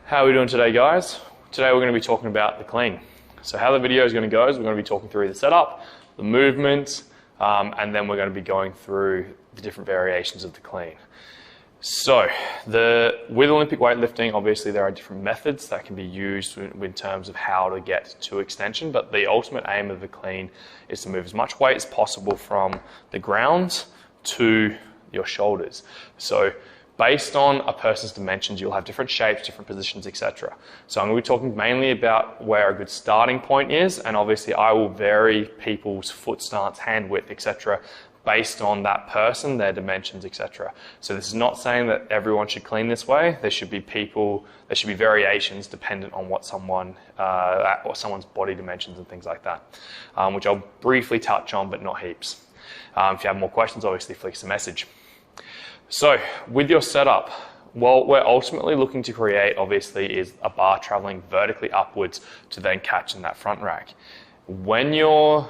How are we doing today, guys? Today we're going to be talking about the clean. So how the video is going to go is we're going to be talking through the setup, the movement, and then we're going to be going through the different variations of the clean. So with Olympic weightlifting, obviously there are different methods that can be used in terms of how to get to extension, but the ultimate aim of the clean is to move as much weight as possible from the ground to your shoulders. So based on a person's dimensions, you'll have different shapes, different positions, etc. So I'm going to be talking mainly about where a good starting point is, and obviously I will vary people's foot stance, hand width, etc. based on that person, their dimensions, etc. So this is not saying that everyone should clean this way. There should be variations dependent on what someone's body dimensions and things like that, which I'll briefly touch on, but not heaps. If you have more questions, obviously flick us a message. So with your setup, what we're ultimately looking to create obviously is a bar traveling vertically upwards to then catch in that front rack. When you're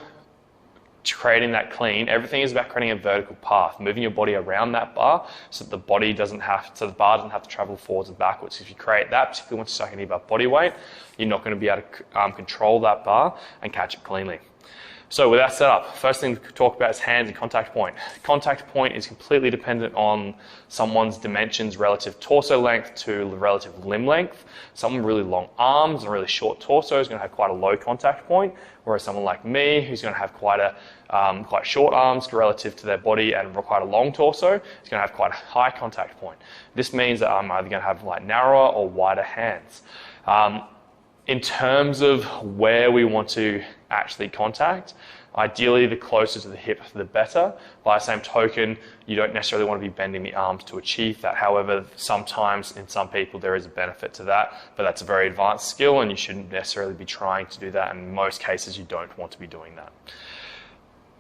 creating that clean, everything is about creating a vertical path, moving your body around that bar so that the bar doesn't have to travel forwards and backwards. If you create that, particularly once you're talking about body weight, you're not going to be able to control that bar and catch it cleanly. So with that setup, first thing to talk about is hands and contact point. Contact point is completely dependent on someone's dimensions relative torso length to relative limb length. Someone with really long arms and really short torso is going to have quite a low contact point, whereas someone like me, who's going to have quite short arms relative to their body and quite a long torso, is going to have quite a high contact point. This means that I'm either going to have narrower or wider hands. In terms of where we want to actually contact, ideally the closer to the hip the better. By the same token, you don't necessarily want to be bending the arms to achieve that. However, sometimes in some people there is a benefit to that, but that's a very advanced skill and you shouldn't necessarily be trying to do that. In most cases, you don't want to be doing that.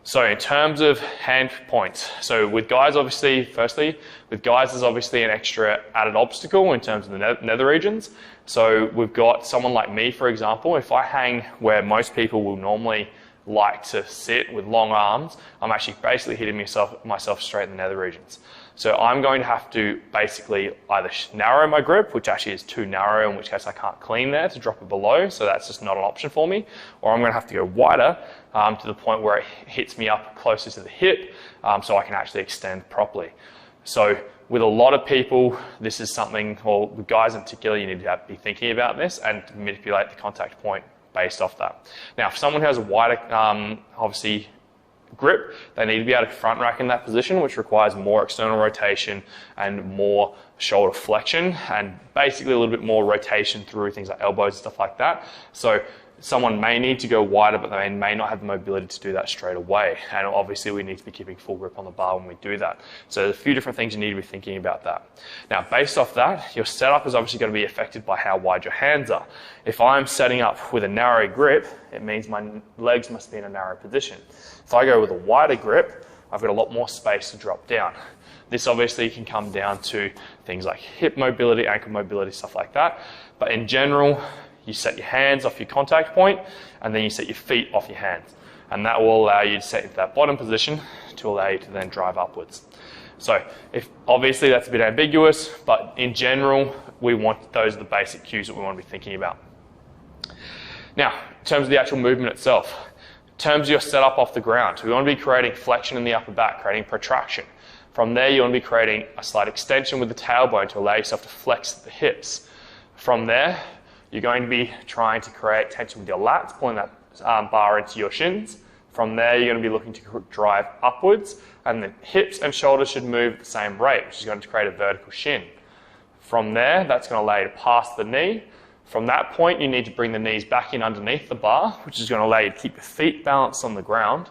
So in terms of hand points, so with guys obviously, there's obviously an extra added obstacle in terms of the nether regions. So we've got someone like me, for example, if I hang where most people will normally like to sit with long arms, I'm actually basically hitting myself straight in the nether regions. So I'm going to have to basically either narrow my grip, which actually is too narrow, in which case I can't clean there to drop it below, so that's just not an option for me, or I'm going to have to go wider to the point where it hits me up closer to the hip so I can actually extend properly. So with a lot of people, this is something, or with guys in particular, you need to be thinking about this and manipulate the contact point based off that. Now, for someone who has a wider, obviously, grip, they need to be able to front rack in that position, which requires more external rotation and more shoulder flexion and basically a little bit more rotation through things like elbows and stuff like that. So someone may need to go wider, but they may not have the mobility to do that straight away. And obviously we need to be keeping full grip on the bar when we do that. So there's a few different things you need to be thinking about that. Now, based off that, your setup is obviously going to be affected by how wide your hands are. If I'm setting up with a narrow grip, it means my legs must be in a narrow position. If I go with a wider grip, I've got a lot more space to drop down. This obviously can come down to things like hip mobility, ankle mobility, stuff like that. But in general, you set your hands off your contact point, and then you set your feet off your hands. And that will allow you to set into that bottom position to allow you to then drive upwards. So obviously that's a bit ambiguous, but in general, those are the basic cues that we want to be thinking about. Now, in terms of the actual movement itself, in terms of your setup off the ground, we want to be creating flexion in the upper back, creating protraction. From there, you want to be creating a slight extension with the tailbone to allow yourself to flex the hips. From there, you're going to be trying to create tension with your lats, pulling that bar into your shins. From there, you're going to be looking to drive upwards, and the hips and shoulders should move at the same rate, which is going to create a vertical shin. From there, that's going to allow you to pass the knee. From that point, you need to bring the knees back in underneath the bar, which is going to allow you to keep your feet balanced on the ground.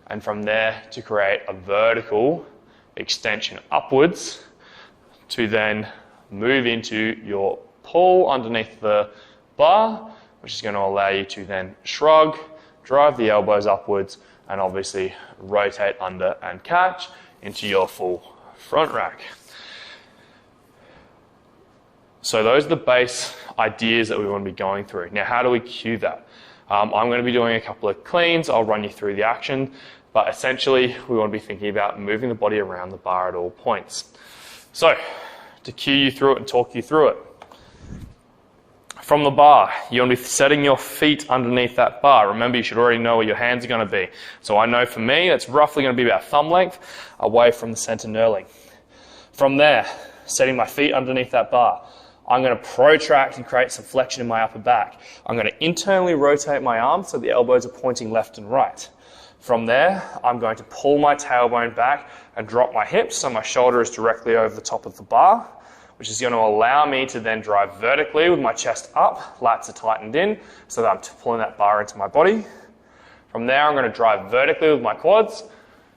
And from there, to create a vertical extension upwards to then move into your pull underneath the bar, which is going to allow you to then shrug, drive the elbows upwards, and obviously rotate under and catch into your full front rack. So those are the base ideas that we want to be going through. Now, how do we cue that? I'm going to be doing a couple of cleans. I'll run you through the action, but essentially we want to be thinking about moving the body around the bar at all points. So to cue you through it and talk you through it, From the bar, you want to be setting your feet underneath that bar. Remember, you should already know where your hands are going to be. So I know for me, it's roughly going to be about thumb length away from the center knurling. From there, setting my feet underneath that bar, I'm going to protract and create some flexion in my upper back. I'm going to internally rotate my arms so the elbows are pointing left and right. From there, I'm going to pull my tailbone back and drop my hips so my shoulder is directly over the top of the bar, which is going to allow me to then drive vertically with my chest up, lats are tightened in, so that I'm pulling that bar into my body. From there, I'm going to drive vertically with my quads.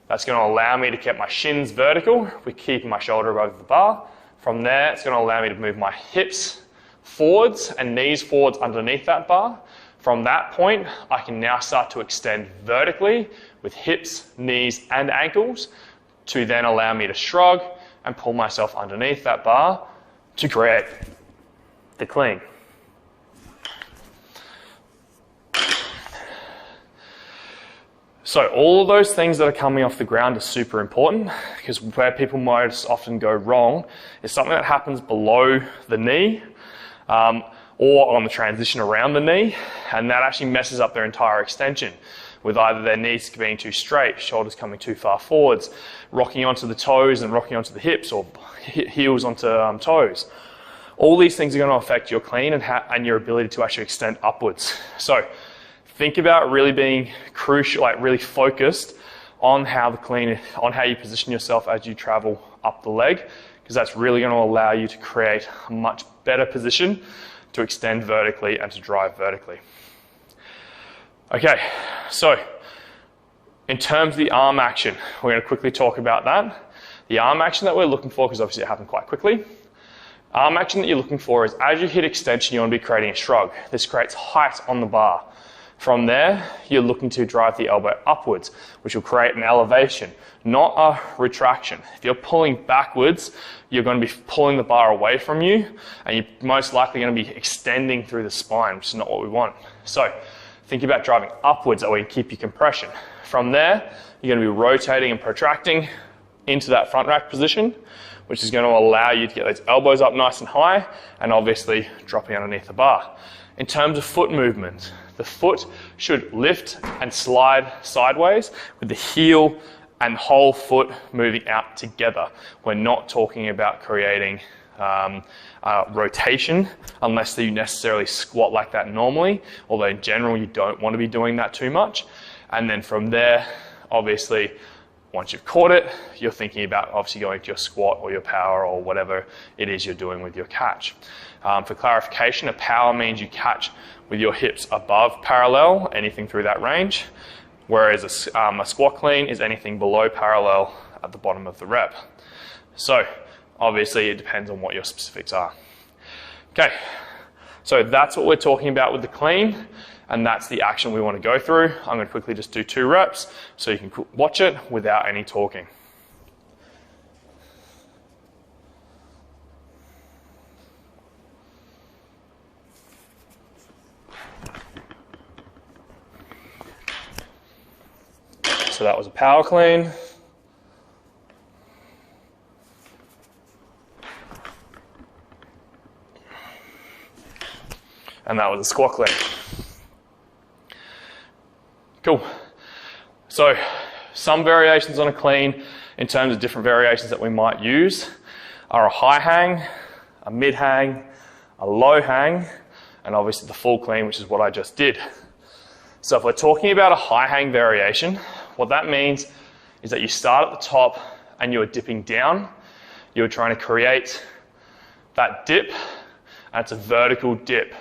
That's going to allow me to keep my shins vertical with keeping my shoulder above the bar. From there, it's going to allow me to move my hips forwards and knees forwards underneath that bar. From that point, I can now start to extend vertically with hips, knees, and ankles to then allow me to shrug and pull myself underneath that bar to create the clean. So all of those things that are coming off the ground are super important, because where people most often go wrong is something that happens below the knee or on the transition around the knee, and that actually messes up their entire extension, with either their knees being too straight, shoulders coming too far forwards, rocking onto the toes and rocking onto the hips, or heels onto toes. All these things are going to affect your clean and your ability to actually extend upwards. So think about really being crucial, like really focused on how you position yourself as you travel up the leg, because that's really going to allow you to create a much better position to extend vertically and to drive vertically. Okay, so in terms of the arm action, we're going to quickly talk about that. The arm action that we're looking for, because obviously it happened quite quickly, arm action that you're looking for is as you hit extension, you want to be creating a shrug. This creates height on the bar. From there, you're looking to drive the elbow upwards, which will create an elevation, not a retraction. If you're pulling backwards, you're going to be pulling the bar away from you, and you're most likely going to be extending through the spine, which is not what we want. So think about driving upwards, that way you keep your compression. From there, you're going to be rotating and protracting into that front rack position, which is going to allow you to get those elbows up nice and high, and obviously dropping underneath the bar. In terms of foot movement, the foot should lift and slide sideways with the heel and whole foot moving out together. We're not talking about creating rotation unless you necessarily squat like that normally, although in general you don't want to be doing that too much. And then from there, obviously, once you've caught it, you're thinking about obviously going to your squat or your power or whatever it is you're doing with your catch. For clarification, a power means you catch with your hips above parallel, anything through that range, whereas a squat clean is anything below parallel at the bottom of the rep. So obviously it depends on what your specifics are. Okay, so that's what we're talking about with the clean, and that's the action we want to go through. I'm going to quickly just do 2 reps so you can watch it without any talking. So that was a power clean. And that was a squat clean. Cool. So some variations on a clean in terms of different variations that we might use are a high hang, a mid hang, a low hang, and obviously the full clean, which is what I just did. So if we're talking about a high hang variation, what that means is that you start at the top and you're dipping down. You're trying to create that dip, and it's a vertical dip.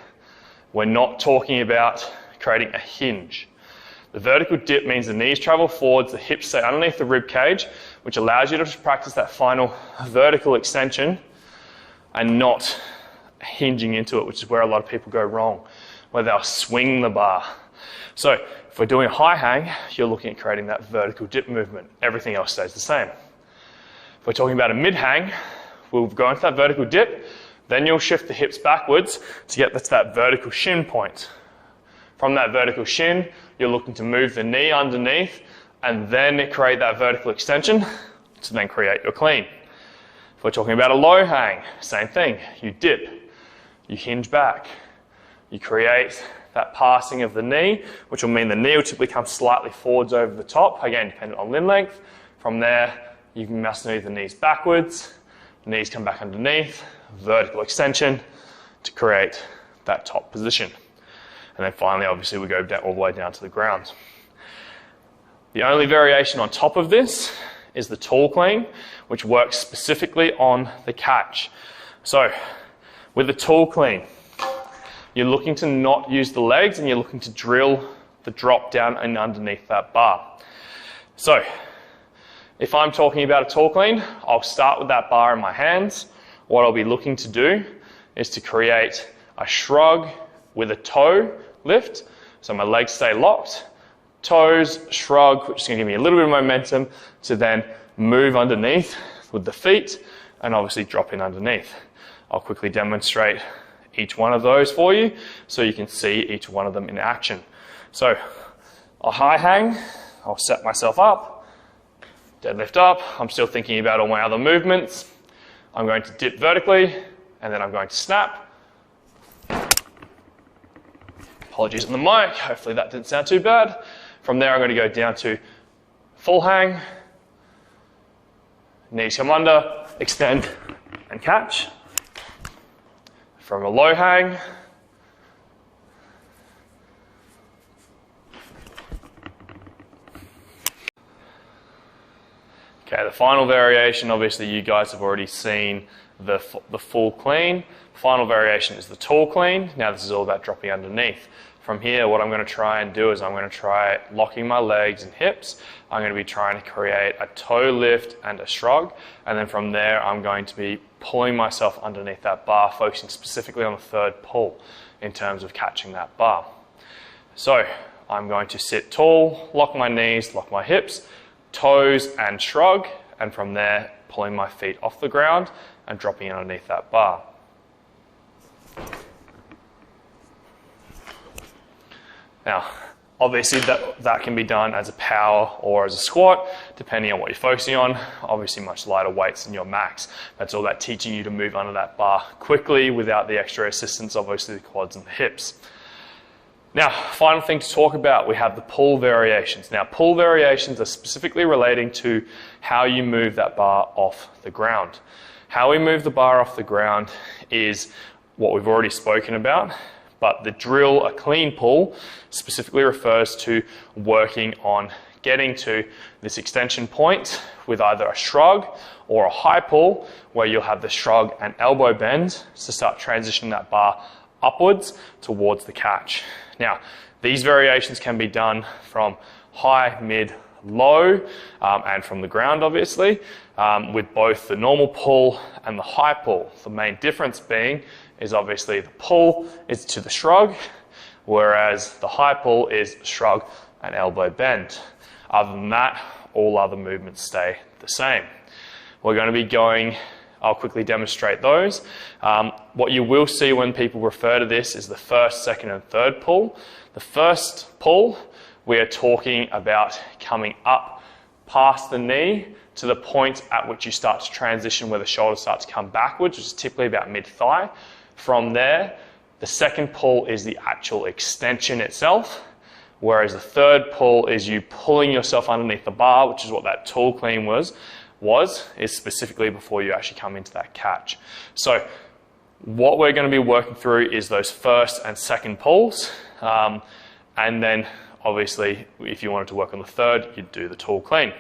We're not talking about creating a hinge. The vertical dip means the knees travel forwards, the hips stay underneath the rib cage, which allows you to practice that final vertical extension and not hinging into it, which is where a lot of people go wrong, where they'll swing the bar. So if we're doing a high hang, you're looking at creating that vertical dip movement. Everything else stays the same. If we're talking about a mid hang, we'll go into that vertical dip, then you'll shift the hips backwards to get to that vertical shin point. From that vertical shin, you're looking to move the knee underneath and then create that vertical extension to then create your clean. If we're talking about a low hang, same thing. You dip, you hinge back, You create that passing of the knee, which will mean the knee will typically come slightly forwards over the top, again, dependent on limb length. From there, you can must move the knees backwards, the knees come back underneath, vertical extension to create that top position. And then finally, obviously, we go down, all the way down to the ground. The only variation on top of this is the tall clean, which works specifically on the catch. So, with the tall clean, you're looking to not use the legs and you're looking to drill the drop down and underneath that bar. So, if I'm talking about a tall clean, I'll start with that bar in my hands. What I'll be looking to do is to create a shrug with a toe lift. So my legs stay locked, toes, shrug, which is going to give me a little bit of momentum to then move underneath with the feet and obviously drop in underneath. I'll quickly demonstrate each one of those for you so you can see each one of them in action. So a high hang, I'll set myself up, deadlift up, I'm still thinking about all my other movements. I'm going to dip vertically and then I'm going to snap. Apologies on the mic, hopefully that didn't sound too bad. From there I'm going to go down to full hang, knees come under, extend and catch. From a low hang, okay, the final variation, obviously you guys have already seen the full clean. Final variation is the tall clean. Now this is all about dropping underneath. From here, what I'm going to try and do is I'm going to try locking my legs and hips. I'm going to be trying to create a toe lift and a shrug. And then from there, I'm going to be pulling myself underneath that bar, focusing specifically on the third pull in terms of catching that bar. So I'm going to sit tall, lock my knees, lock my hips, toes and shrug. And from there, pulling my feet off the ground and dropping underneath that bar. Now, obviously that can be done as a power or as a squat, depending on what you're focusing on. Obviously much lighter weights than your max. That's all about teaching you to move under that bar quickly without the extra assistance, obviously the quads and the hips. Now, final thing to talk about, we have the pull variations. Now, pull variations are specifically relating to how you move that bar off the ground. How we move the bar off the ground is what we've already spoken about. But the drill, a clean pull, specifically refers to working on getting to this extension point with either a shrug or a high pull, where you'll have the shrug and elbow bend to start transitioning that bar upwards towards the catch. Now, these variations can be done from high, mid, low, and from the ground, obviously, with both the normal pull and the high pull. The main difference being is obviously the pull is to the shrug, whereas the high pull is shrug and elbow bend. Other than that, all other movements stay the same. We're going to be going, I'll quickly demonstrate those. What you will see when people refer to this is the first, second, and third pull. The first pull, we are talking about coming up past the knee to the point at which you start to transition where the shoulders start to come backwards, which is typically about mid-thigh. From there, the second pull is the actual extension itself, whereas the third pull is you pulling yourself underneath the bar, which is what that tall clean is specifically before you actually come into that catch. So what we're going to be working through is those first and second pulls, and then obviously if you wanted to work on the third, you'd do the tall clean.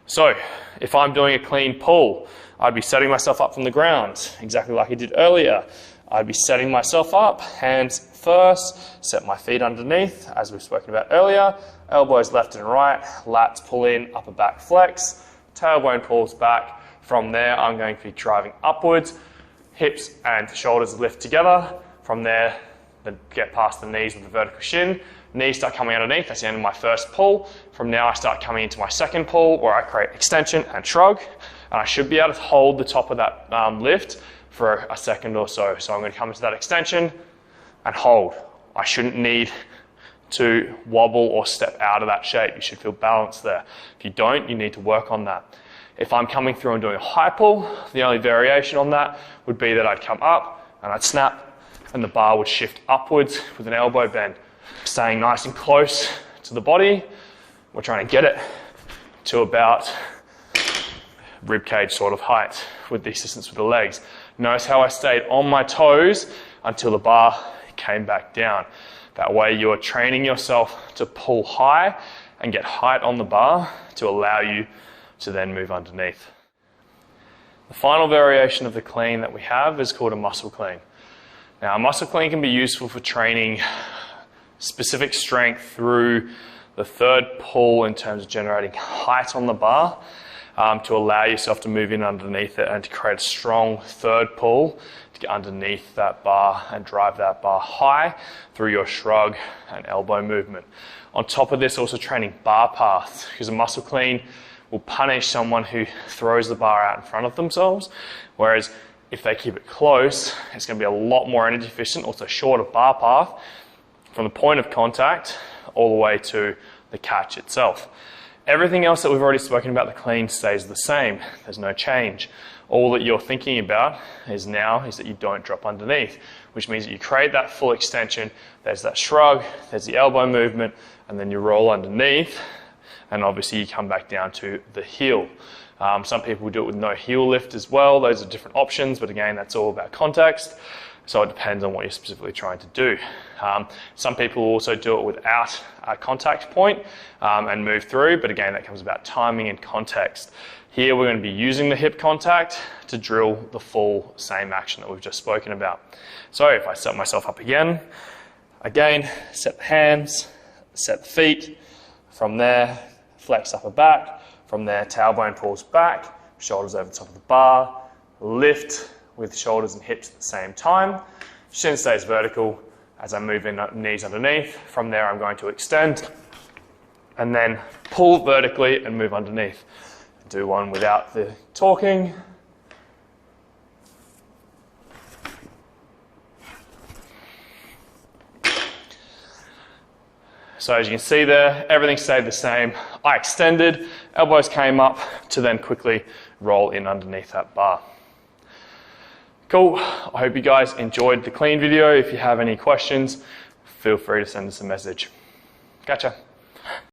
So if I'm doing a clean pull, I'd be setting myself up from the ground, exactly like I did earlier. I'd be setting myself up, hands first, set my feet underneath, as we've spoken about earlier, elbows left and right, lats pull in, upper back flex, tailbone pulls back. From there, I'm going to be driving upwards, hips and shoulders lift together. From there, then get past the knees with the vertical shin. Knees start coming underneath, that's the end of my first pull. From now, I start coming into my second pull, where I create extension and shrug, and I should be able to hold the top of that lift for a second or so. So I'm going to come into that extension and hold. I shouldn't need to wobble or step out of that shape. You should feel balanced there. If you don't, you need to work on that. If I'm coming through and doing a high pull, the only variation on that would be that I'd come up and I'd snap and the bar would shift upwards with an elbow bend. Staying nice and close to the body, we're trying to get it to about ribcage sort of height with the assistance with the legs. Notice how I stayed on my toes until the bar came back down. That way you are training yourself to pull high and get height on the bar to allow you to then move underneath. The final variation of the clean that we have is called a muscle clean. Now, a muscle clean can be useful for training specific strength through the third pull in terms of generating height on the bar to allow yourself to move in underneath it and to create a strong third pull to get underneath that bar and drive that bar high through your shrug and elbow movement. On top of this, also training bar paths, because a muscle clean will punish someone who throws the bar out in front of themselves, whereas if they keep it close, it's going to be a lot more energy efficient, also shorter bar path from the point of contact all the way to the catch itself. Everything else that we've already spoken about the clean stays the same. There's no change. All that you're thinking about is that you don't drop underneath, which means that you create that full extension. There's that shrug, there's the elbow movement, and then you roll underneath, and obviously you come back down to the heel. Some people do it with no heel lift as well. Those are different options, but again, that's all about context. So it depends on what you're specifically trying to do. Some people also do it without a contact point and move through, but again, that comes about timing and context. Here we're going to be using the hip contact to drill the full same action that we've just spoken about. So if I set myself up again, set the hands, set the feet, from there, flex upper back, from there, tailbone pulls back, shoulders over the top of the bar, lift with shoulders and hips at the same time. Shin stays vertical as I move in knees underneath. From there, I'm going to extend and then pull vertically and move underneath. Do one without the talking. So as you can see there, everything stayed the same. I extended, elbows came up to then quickly roll in underneath that bar. Cool, I hope you guys enjoyed the clean video. If you have any questions, feel free to send us a message. Gotcha.